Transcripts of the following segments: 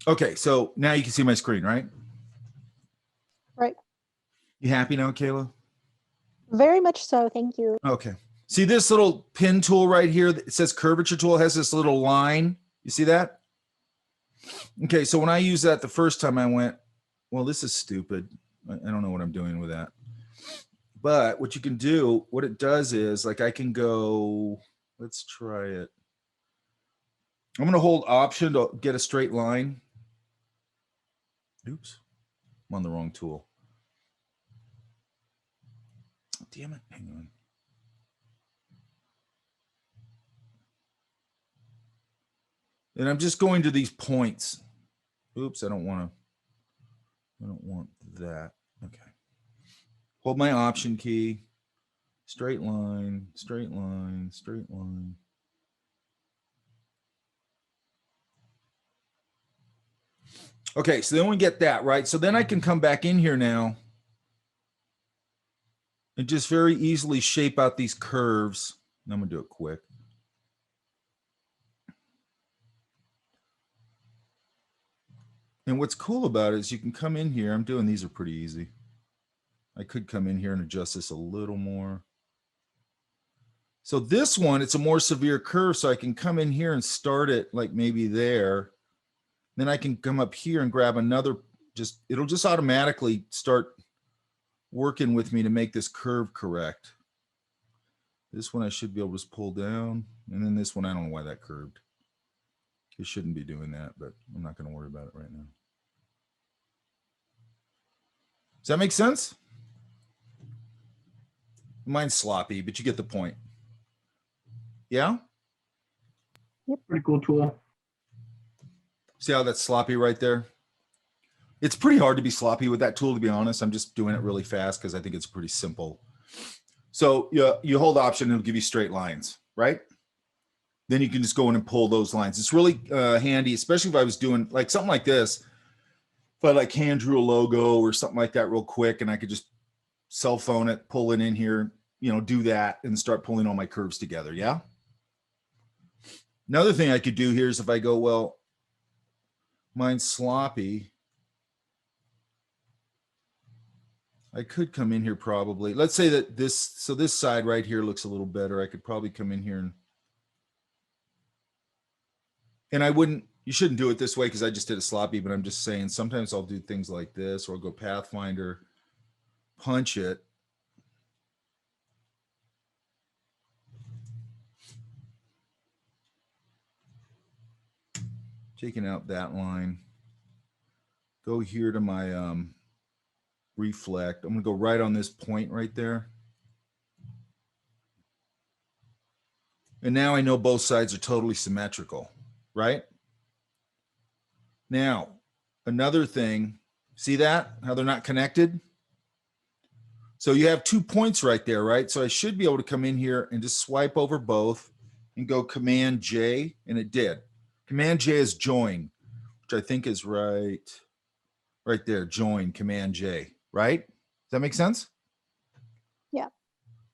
Okay, so now you can see my screen, right? Right. You happy now, Kayla? Very much so. Thank you. Okay. See this little pin tool right here? It says curvature tool, has this little line. You see that? Okay, so when I used that the first time I went, well, this is stupid. I don't know what I'm doing with that. But what you can do, what it does is like I can go, let's try it. I'm going to hold option to get a straight line. Oops, I'm on the wrong tool. Damn it, hang on. And I'm just going to these points. Oops, I don't want that. Okay. Hold my option key. Straight line, straight line, straight line. Okay, so then we get that, right? So then I can come back in here now and just very easily shape out these curves. I'm gonna do it quick. And what's cool about it is you can come in here. I'm doing these are pretty easy. I could come in here and adjust this a little more. So this one, it's a more severe curve, so I can come in here and start it like maybe there. Then I can come up here and grab another, it'll just automatically start working with me to make this curve correct. This one I should be able to just pull down. And then this one, I don't know why that curved. It shouldn't be doing that, but I'm not going to worry about it right now. Does that make sense? Mine's sloppy, but you get the point. Yeah? Yep. Pretty cool tool. See how that's sloppy right there? It's pretty hard to be sloppy with that tool, to be honest. I'm just doing it really fast because I think it's pretty simple. So you hold option, it'll give you straight lines, right? Then you can just go in and pull those lines. It's really handy, especially if I was doing like something like this. If I like hand drew a logo or something like that real quick, and I could just cell phone it, pull it in here, do that and start pulling all my curves together. Yeah. Another thing I could do here is if I go, well, mine's sloppy. I could come in here probably. Let's say that this side right here looks a little better. I could probably come in here and I wouldn't, you shouldn't do it this way because I just did it sloppy, but I'm just saying sometimes I'll do things like this, or I'll go Pathfinder, punch it. Taking out that line. Go here to my reflect. I'm gonna go right on this point right there. And now I know both sides are totally symmetrical, right? Now, another thing, see that? How they're not connected? So you have 2 points right there, right? So I should be able to come in here and just swipe over both and go Command J, and it did. Command J is join, which I think is right there, join, Command J, right? Does that make sense? Yeah.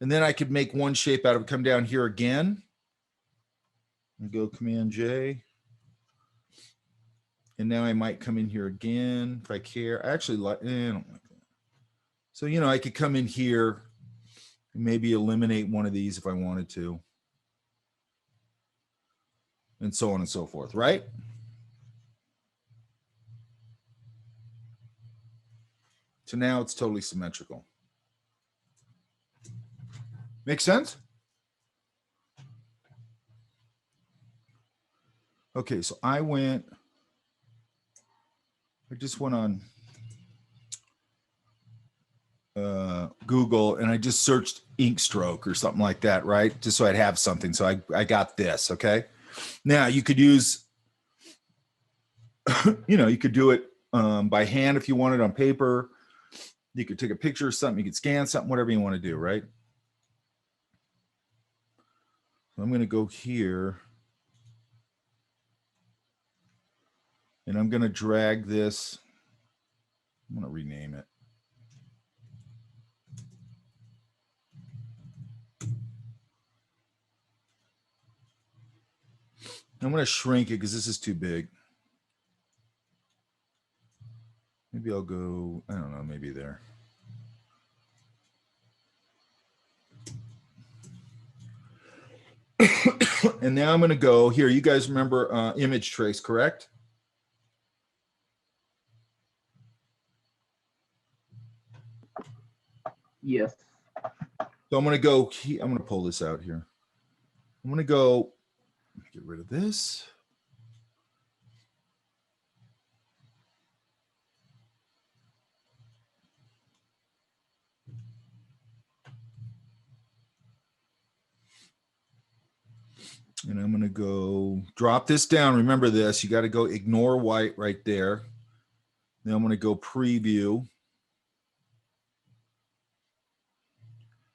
And then I could make one shape out of it, come down here again, and go Command J. And now I might come in here again if I care. I actually like, I don't like that. So, I could come in here and maybe eliminate one of these if I wanted to. And so on and so forth, right? So now it's totally symmetrical. Make sense? Okay, so I just went on Google and I just searched ink stroke or something like that, right? Just so I'd have something. So I got this, okay? Now you could use, you could do it by hand if you wanted on paper. You could take a picture of something, you could scan something, whatever you want to do, right? So I'm going to go here and I'm going to drag this. I'm going to rename it. I'm going to shrink it because this is too big. Maybe I'll go, I don't know, maybe there. And now I'm going to go here. You guys remember image trace, correct? Yes. So I'm going to go, I'm going to pull this out here. I'm going to go, get rid of this. And I'm going to go drop this down. Remember this, you got to go ignore white right there. Then I'm going to go preview.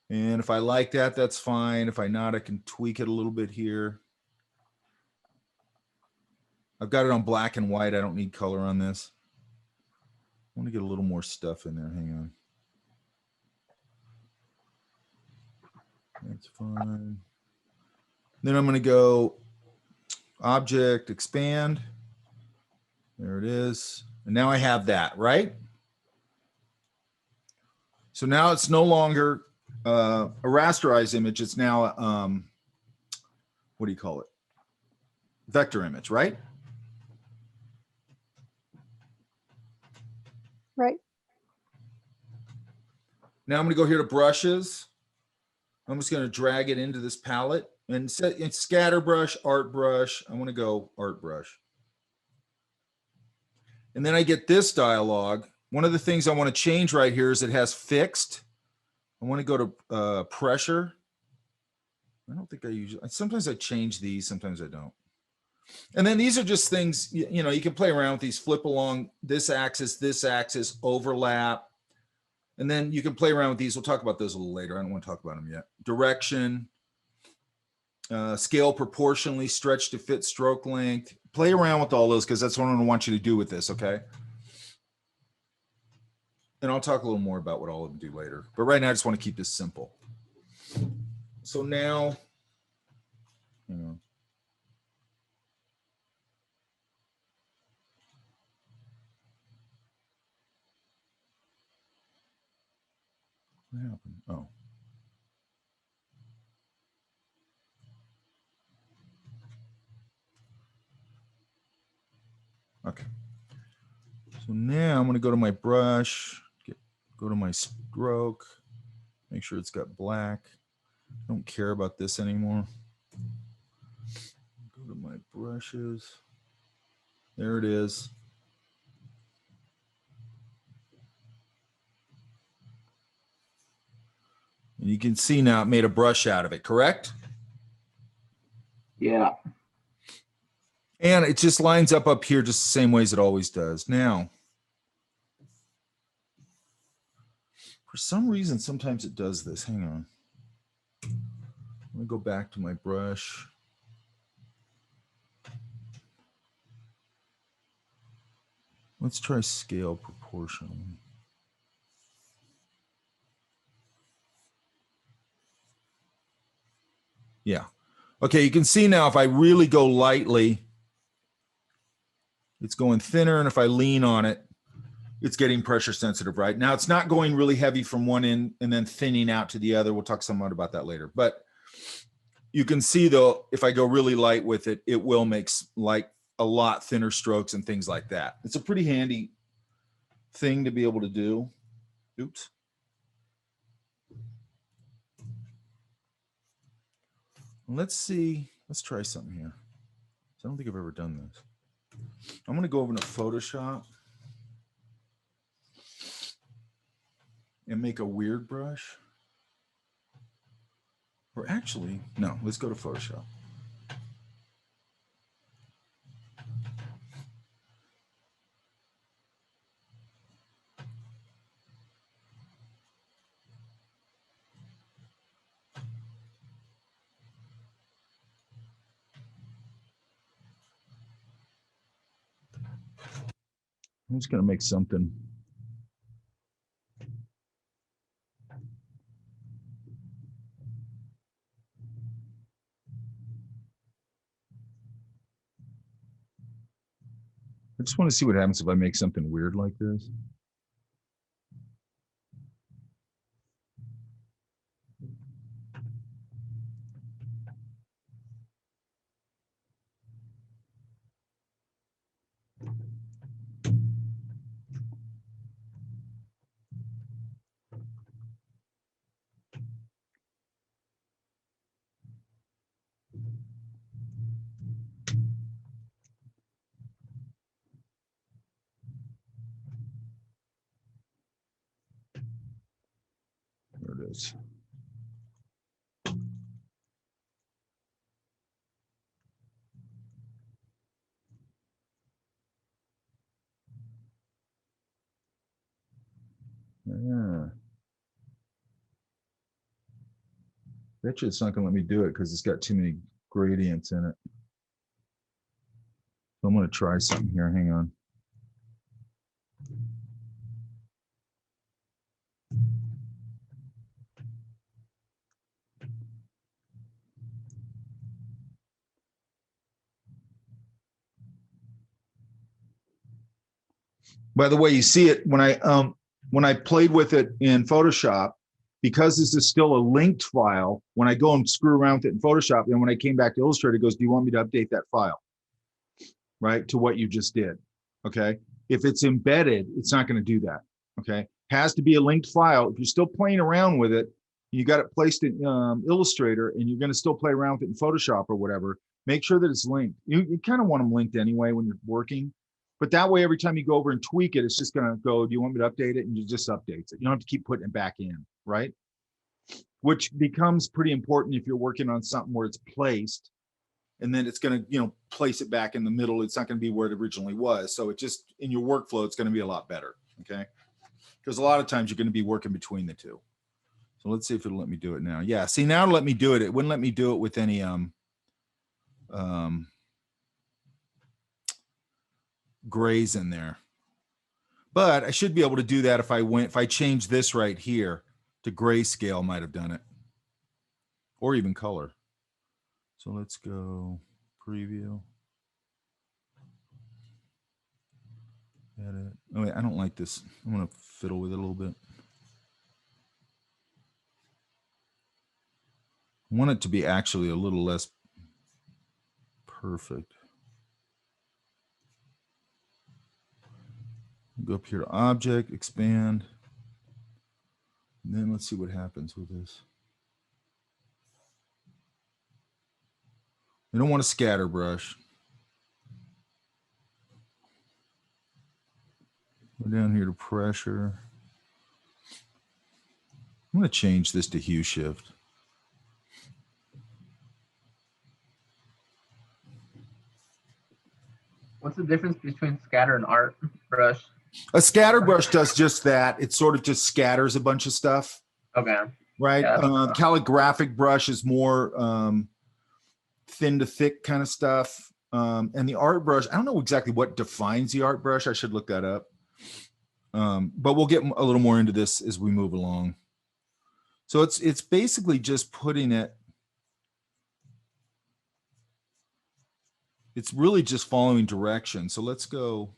And if I like that, that's fine. If I not, I can tweak it a little bit here. I've got it on black and white. I don't need color on this. I want to get a little more stuff in there. Hang on. That's fine. Then I'm going to go object, expand. There it is. And now I have that, right? So now it's no longer a rasterized image. It's now, what do you call it? Vector image, right? Right. Now I'm going to go here to brushes. I'm just going to drag it into this palette and set it's scatter brush, art brush. I want to go art brush. And then I get this dialog. One of the things I want to change right here is it has fixed. I want to go to pressure. I don't think I usually, sometimes I change these, sometimes I don't. And then these are just things, you know, you can play around with these, flip along this axis, overlap. And then you can play around with these. We'll talk about those a little later. I don't want to talk about them yet. Direction, scale proportionally, stretch to fit stroke length. Play around with all those because that's what I want you to do with this, okay? And I'll talk a little more about what all of them do later. But right now, I just want to keep this simple. So now, you know, what happened? Oh. Okay. So now I'm going to go to my brush, go to my stroke, make sure it's got black. I don't care about this anymore. Go to my brushes. There it is. And you can see now it made a brush out of it, correct? Yeah. And it just lines up here just the same way as it always does. Now, for some reason, sometimes it does this. Hang on. Let me go back to my brush. Let's try scale proportionally. Yeah. Okay, you can see now if I really go lightly, it's going thinner, and if I lean on it, it's getting pressure sensitive, right? Now it's not going really heavy from one end and then thinning out to the other. We'll talk somewhat about that later. But you can see though, if I go really light with it, it will make like a lot thinner strokes and things like that. It's a pretty handy thing to be able to do. Oops. Let's see. Let's try something here. I don't think I've ever done this. I'm going to go over to Photoshop and make a weird brush. Or actually, no, let's go to Photoshop. I'm just going to make something. I just want to see what happens if I make something weird like this. There it is. Yeah. Bet you it's not going to let me do it because it's got too many gradients in it. So I'm going to try something here. Hang on. By the way, you see it when I played with it in Photoshop, because this is still a linked file. When I go and screw around with it in Photoshop, then when I came back to Illustrator, it goes, "Do you want me to update that file?" Right, to what you just did. Okay. If it's embedded, it's not going to do that. Okay. Has to be a linked file. If you're still playing around with it, you got it placed in Illustrator, and you're going to still play around with it in Photoshop or whatever, make sure that it's linked. You kind of want them linked anyway when you're working. But that way, every time you go over and tweak it, it's just going to go, "Do you want me to update it?" And you just updates it. You don't have to keep putting it back in, right? Which becomes pretty important if you're working on something where it's placed, and then it's going to, place it back in the middle. It's not going to be where it originally was. So it just, in your workflow, it's going to be a lot better. Okay. Because a lot of times you're going to be working between the two. So let's see if it'll let me do it now. Yeah. See, now it'll let me do it. It wouldn't let me do it with any, grays in there, but I should be able to do that if I change this right here to grayscale, might have done it, or even color. So let's go preview. Edit. Oh, wait, I don't like this. I'm going to fiddle with it a little bit. I want it to be actually a little less perfect. Go up here to object, expand. And then let's see what happens with this. We don't want a scatter brush. Go down here to pressure. I'm going to change this to hue shift. What's the difference between scatter and art brush? A scatter brush does just that. It sort of just scatters a bunch of stuff. Okay. Right. Yeah, calligraphic brush is more thin to thick kind of stuff. And the art brush, I don't know exactly what defines the art brush. I should look that up. But we'll get a little more into this as we move along. So it's basically just putting it. It's really just following direction. So let's go,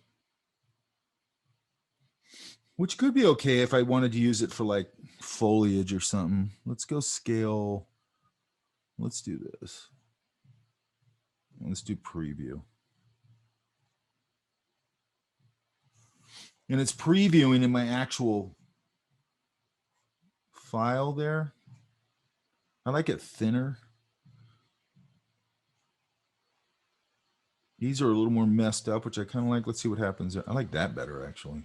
which could be okay if I wanted to use it for like foliage or something. Let's go scale. Let's do this. Let's do preview. And it's previewing in my actual file there. I like it thinner. These are a little more messed up, which I kind of like. Let's see what happens there. I like that better, actually.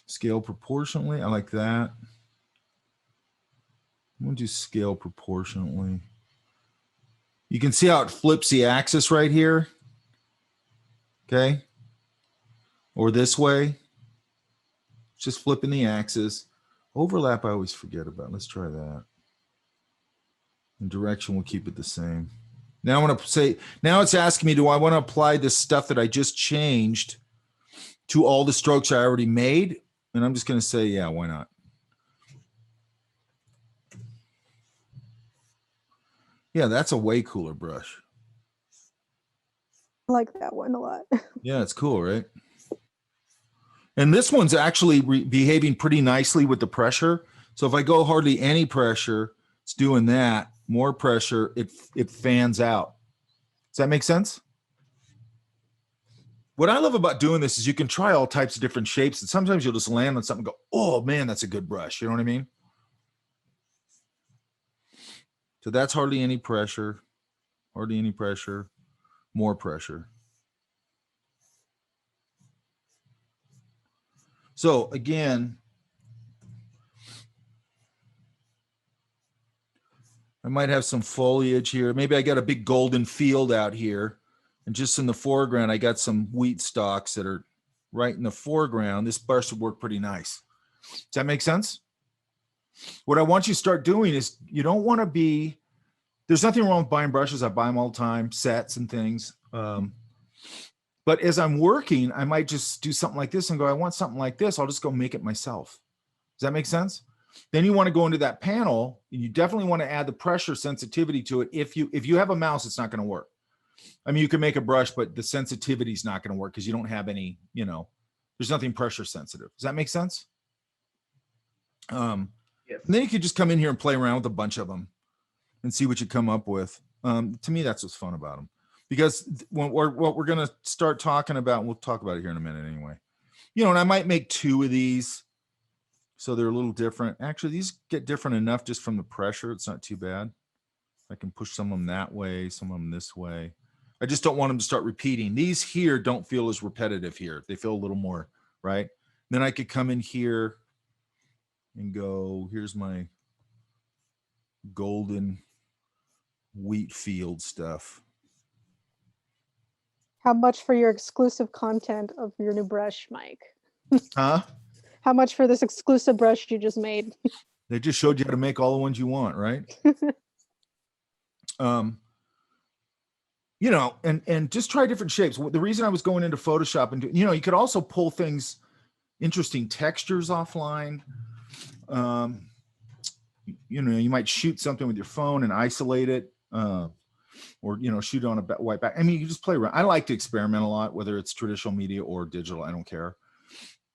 Scale proportionally. I like that. I'm going to do scale proportionally. You can see how it flips the axis right here. Okay. Or this way. Just flipping the axis. Overlap, I always forget about. Let's try that. And direction, we'll keep it the same. Now I want to say, now it's asking me, do I want to apply this stuff that I just changed to all the strokes I already made? And I'm just going to say, yeah, why not? Yeah, that's a way cooler brush. I like that one a lot. Yeah, it's cool, right? And this one's actually behaving pretty nicely with the pressure. So if I go hardly any pressure, it's doing that. More pressure, it fans out. Does that make sense? What I love about doing this is you can try all types of different shapes, and sometimes you'll just land on something and go, oh man, that's a good brush. You know what I mean? So that's hardly any pressure, more pressure. So again, I might have some foliage here. Maybe I got a big golden field out here. And just in the foreground, I got some wheat stalks that are right in the foreground. This brush would work pretty nice. Does that make sense? What I want you to start doing is you don't want to be, there's nothing wrong with buying brushes. I buy them all the time, sets and things. But as I'm working, I might just do something like this and go, I want something like this. I'll just go make it myself. Does that make sense? Then you want to go into that panel, and you definitely want to add the pressure sensitivity to it. If you have a mouse, it's not going to work. I mean, you can make a brush, but the sensitivity is not going to work because you don't have any, there's nothing pressure sensitive. Does that make sense? Yes. And then you could just come in here and play around with a bunch of them and see what you come up with. To me, that's what's fun about them. Because what we're going to start talking about, and we'll talk about it here in a minute anyway. And I might make 2 of these. So they're a little different. Actually, these get different enough just from the pressure. It's not too bad. I can push some of them that way, some of them this way. I just don't want them to start repeating. These here don't feel as repetitive here. They feel a little more, right? Then I could come in here and go, here's my golden wheat field stuff. How much for your exclusive content of your new brush, Mike? Huh? How much for this exclusive brush you just made? They just showed you how to make all the ones you want, right? And just try different shapes. The reason I was going into Photoshop and you could also pull things, interesting textures offline. You might shoot something with your phone and isolate it, or shoot it on a white back. I mean, you just play around. I like to experiment a lot, whether it's traditional media or digital. I don't care.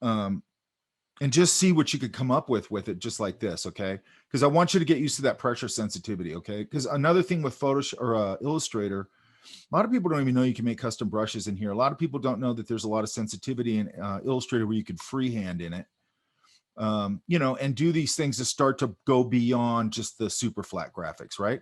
And just see what you could come up with it, just like this, okay? Because I want you to get used to that pressure sensitivity, okay? Because another thing with Photoshop or Illustrator, a lot of people don't even know you can make custom brushes in here. A lot of people don't know that there's a lot of sensitivity in Illustrator where you could freehand in it, and do these things to start to go beyond just the super flat graphics, right?